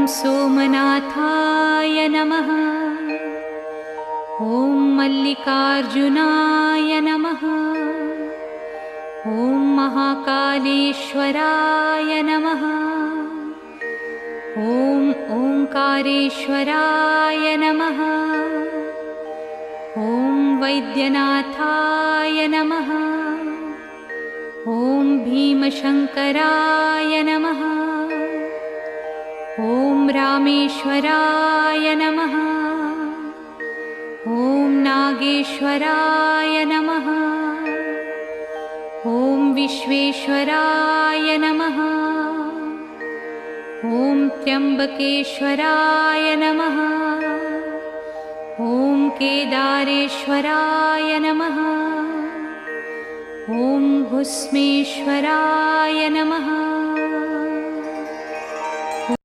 सोमनाथाय नमः। ॐ मल्लिकार्जुनाय नमः। ॐ महाकालेश्वराय नमः। ॐ ओंकारेश्वराय नमः। ॐ वैद्यनाथाय नमः। ॐ भीमशंकराय नमः। ॐ रामेश्वराय नमः। ॐ नागेश्वराय नमः। ॐ विश्वेश्वराय नमः। ॐ त्र्यंबकेश्वराय नमः। ॐ केदारेश्वराय नमः। ॐ भुस्मेश्वराय नमः।